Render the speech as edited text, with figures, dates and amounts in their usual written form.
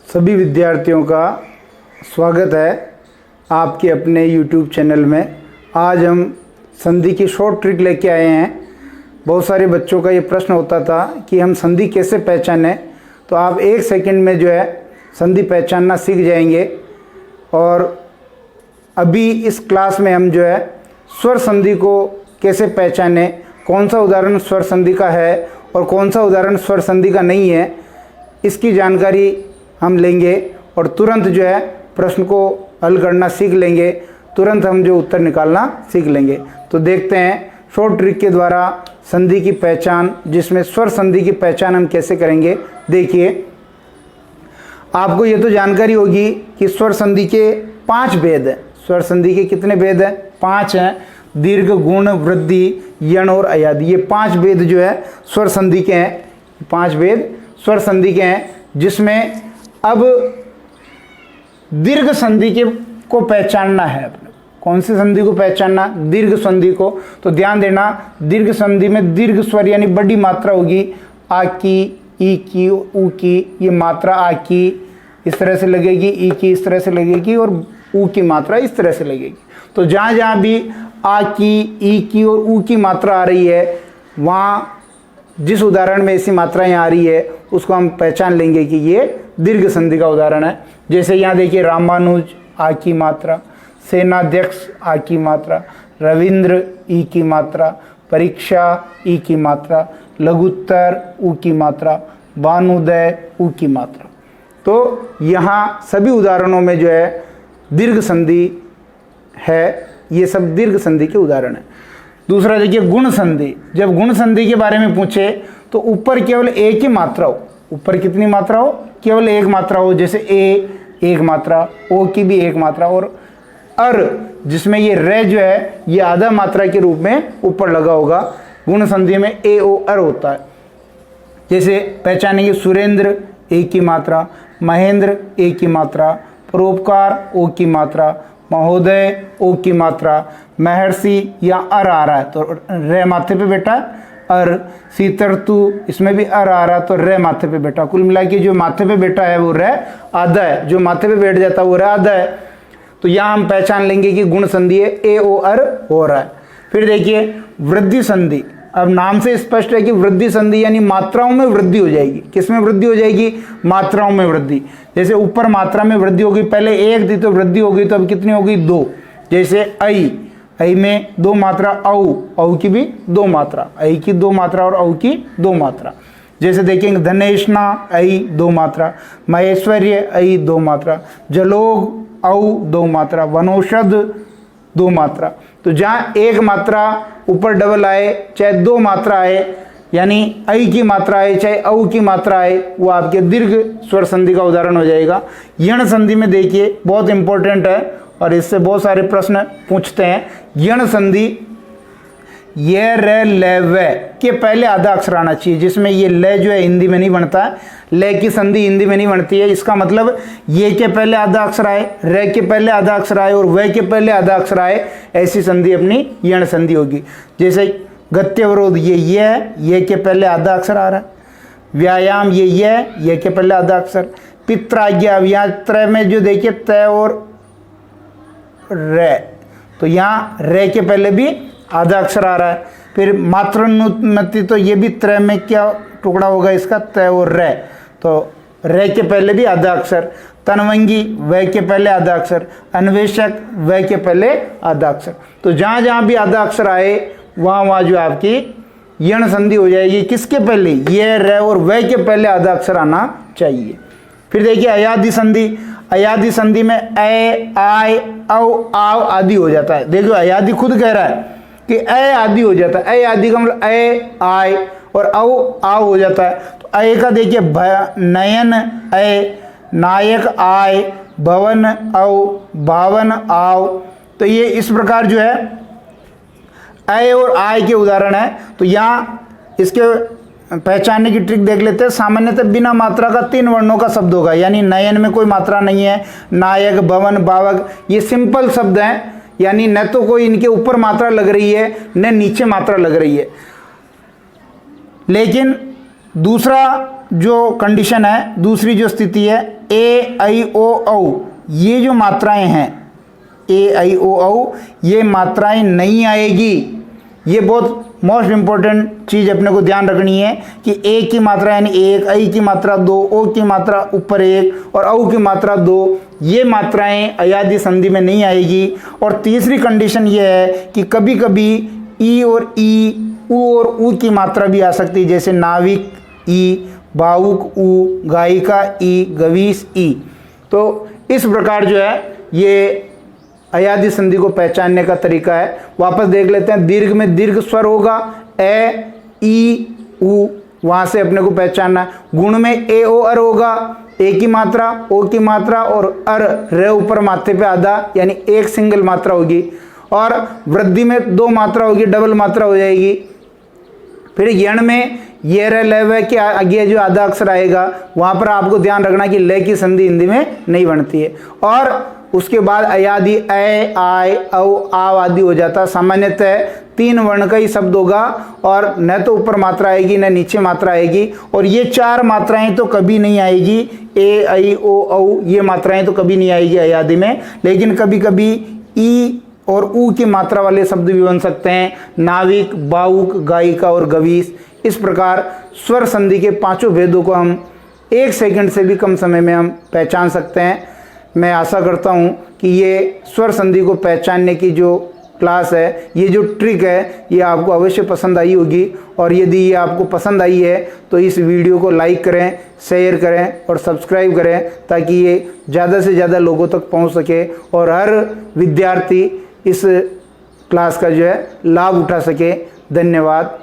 सभी विद्यार्थियों का स्वागत है आपके अपने YouTube चैनल में। आज हम संधि की शॉर्ट ट्रिक लेके आए हैं। बहुत सारे बच्चों का ये प्रश्न होता था कि हम संधि कैसे पहचानें, तो आप 1 सेकंड में जो है संधि पहचानना सीख जाएंगे। और अभी इस क्लास में हम जो है स्वर संधि को कैसे पहचानें, कौन सा उदाहरण स्वर संधि का है और कौन सा उदाहरण स्वर संधि का नहीं है, इसकी जानकारी हम लेंगे और तुरंत जो है प्रश्न को हल करना सीख लेंगे। तुरंत हम जो उत्तर निकालना सीख लेंगे। तो देखते हैं शॉर्ट ट्रिक के द्वारा संधि की पहचान, जिसमें स्वर संधि की पहचान हम कैसे करेंगे। देखिए, आपको ये तो जानकारी होगी कि स्वर संधि के 5 भेद हैं। स्वर संधि के कितने भेद हैं? 5 हैं। दीर्घ, गुण, वृद्धि, यण और अयादि, ये 5 भेद जो है स्वर संधि के हैं। 5 भेद स्वर संधि के हैं, जिसमें अब दीर्घ संधि के को पहचानना है। अपने कौन सी संधि को पहचानना? दीर्घ संधि को। तो ध्यान देना, दीर्घ संधि में दीर्घ स्वर यानी बड़ी मात्रा होगी। आ की, ई की, ऊ की, ये मात्रा आ की इस तरह से लगेगी, ई की इस तरह से लगेगी और ऊ की मात्रा इस तरह से लगेगी। तो जहाँ जहाँ भी आ की, ई की और ऊ की मात्रा आ रही है, वहाँ जिस उदाहरण में ऐसी मात्राएं आ रही है उसको हम पहचान लेंगे कि ये दीर्घ संधि का उदाहरण है। जैसे यहाँ देखिए, रामानुज आ की मात्रा, सेनाध्यक्ष आ की मात्रा, रविंद्र ई की मात्रा, परीक्षा ई की मात्रा, लघुत्तर ऊ की मात्रा, भानुदय ऊ की मात्रा। तो यहाँ सभी उदाहरणों में जो है दीर्घ संधि है। ये सब दीर्घ संधि के उदाहरण है। दूसरा देखिए, गुण संधि। जब गुण संधि के बारे में पूछे तो ऊपर केवल एक ही मात्रा हो। ऊपर कितनी मात्रा हो? केवल एक मात्रा हो। जैसे ए एक मात्रा, ओ की भी एक मात्रा, और अर जिसमें ये रे जो है ये आधा मात्रा के रूप में ऊपर लगा होगा। गुण संधि में ए ओ अर होता है। जैसे पहचानेंगे, सुरेंद्र ए की मात्रा, महेंद्र ए की मात्रा, परोपकार ओ की मात्रा, महोदय ओ की मात्रा, महर्षि या अर आ रहा है तो रे माथे पे बैठा अर, सीतर्तु इसमें भी अर आ रहा है तो रे माथे पे बैठा। कुल मिला के जो माथे पे बैठा है वो रे आधा है, जो माथे पे बैठ जाता है वो रे आधा है। तो यहाँ हम पहचान लेंगे कि गुण संधि है, ए ओ अर हो रहा है। फिर देखिए, वृद्धि संधि। अब नाम से स्पष्ट है कि वृद्धि संधि यानी मात्राओं में वृद्धि हो जाएगी। किसमें वृद्धि हो जाएगी? मात्राओं में वृद्धि। जैसे ऊपर मात्रा में वृद्धि होगी, पहले 1 थी तो वृद्धि होगी, तो अब कितनी होगी? 2। जैसे ऐ में 2 मात्रा, औ की भी 2 मात्रा, ऐ की 2 मात्रा और औ की 2 मात्रा। जैसे देखेंगे, धनेशना ऐ 2 मात्रा, महेश्वर्य ऐ 2 मात्रा, जलोग औ 2 मात्रा, वनौषध 2 मात्रा। तो जहाँ एक मात्रा ऊपर डबल आए, चाहे 2 मात्रा आए, यानी ऐ की मात्रा आए चाहे औ की मात्रा आए, वो आपके दीर्घ स्वर संधि का उदाहरण हो जाएगा। यण संधि में देखिए, बहुत इंपॉर्टेंट है और इससे बहुत सारे प्रश्न पूछते हैं। यण संधि, ये रे ले वे के पहले आधा अक्षर आना चाहिए। जिसमें ये ले जो है हिंदी में नहीं बनता है, ले की संधि हिंदी में नहीं बनती है। इसका मतलब ये के पहले आधा अक्षर आए, रे के पहले आधा अक्षर आए और वे के पहले आधा अक्षर आए, ऐसी संधि अपनी यण संधि होगी। जैसे गत्यवरोध, ये है, ये के पहले आधा अक्षर आ रहा है। व्यायाम, ये के पहले आधा अक्षर। पित्राज्ञा, यहाँ त्रय में जो देखिए तय और रे, तो यहाँ रे के पहले भी आधा अक्षर आ रहा है। फिर मात्रोन्नति, तो ये भी त्रय में क्या टुकड़ा होगा इसका? तय और रे, तो रे के पहले भी आधा अक्षर। तनवंगी, वह के पहले आधा अक्षर। अन्वेषक, वह के पहले आधा अक्षर। तो जहाँ जहाँ भी आधा अक्षर आए वहाँ जो आपकी यण संधि हो जाएगी। किसके पहले? ये रे और वह के पहले आधा अक्षर आना चाहिए। फिर देखिए, अयादि संधि। अयादि संधि में ए, आय, औ, आव आदि हो जाता है। देखो, अयादि खुद कह रहा है कि ए आदि हो जाता है। ए आदि का मतलब ए, आय और औ आव हो जाता है। तो ए का देखिए, नयन ए, नायक आय, भवन औ, भावन आव। तो ये इस प्रकार जो है ए और आय के उदाहरण है। तो यहाँ इसके पहचानने की ट्रिक देख लेते हैं। सामान्यतः बिना मात्रा का 3 वर्णों का शब्द होगा, यानी नयन में कोई मात्रा नहीं है। नायक, भवन, भावक, ये सिंपल शब्द हैं, यानी न तो कोई इनके ऊपर मात्रा लग रही है न नीचे मात्रा लग रही है। लेकिन दूसरा जो कंडीशन है, दूसरी जो स्थिति है, ए आई ओ औ, ये जो मात्राएं हैं ए आई ओ औ, ये मात्राएं नहीं आएगी। ये बहुत मोस्ट इंपॉर्टेंट चीज़ अपने को ध्यान रखनी है कि ए की मात्रा यानी एक, आई की मात्रा दो, ओ की मात्रा ऊपर एक और औ की मात्रा दो, ये मात्राएं अयादी संधि में नहीं आएगी। और तीसरी कंडीशन ये है कि कभी कभी ई और ई, ऊ और ऊ की मात्रा भी आ सकती है, जैसे नाविक ई, भावुक ऊ, गायिका ई, गवीस ई। तो इस प्रकार जो है ये अयादी संधि को पहचानने का तरीका है। वापस देख लेते हैं। दीर्घ में दीर्घ स्वर होगा ए, ई, ऊ, वहां से अपने को पहचानना है। गुण में ए ओ अर होगा, ए की मात्रा, ओ की मात्रा और अर र ऊपर माथे पे आधा यानी एक सिंगल मात्रा होगी। और वृद्धि में दो मात्रा होगी, डबल मात्रा हो जाएगी। फिर यण में ये र ल व के आगे जो आधा अक्षर आएगा वहां पर आपको ध्यान रखना कि ल की संधि हिंदी में नहीं बनती है। और उसके बाद अयादी ए, आय, औ, आव आदि हो जाता। सामान्यतः 3 वर्ण का ही शब्द होगा और न तो ऊपर मात्रा आएगी न नीचे मात्रा आएगी। और ये 4 मात्राएं तो कभी नहीं आएगी, ए, आई, ओ, औ, ये मात्राएं तो कभी नहीं आएगी अयादी में। लेकिन कभी कभी ई और ऊ की मात्रा वाले शब्द भी बन सकते हैं, नाविक, भावुक, गायिका और गवीस। इस प्रकार स्वर संधि के 5 भेदों को हम 1 सेकंड से भी कम समय में हम पहचान सकते हैं। मैं आशा करता हूं कि ये स्वर संधि को पहचानने की जो क्लास है, ये जो ट्रिक है, ये आपको अवश्य पसंद आई होगी। और यदि ये आपको पसंद आई है तो इस वीडियो को लाइक करें, शेयर करें और सब्सक्राइब करें ताकि ये ज़्यादा से ज़्यादा लोगों तक पहुंच सके और हर विद्यार्थी इस क्लास का जो है लाभ उठा सके। धन्यवाद।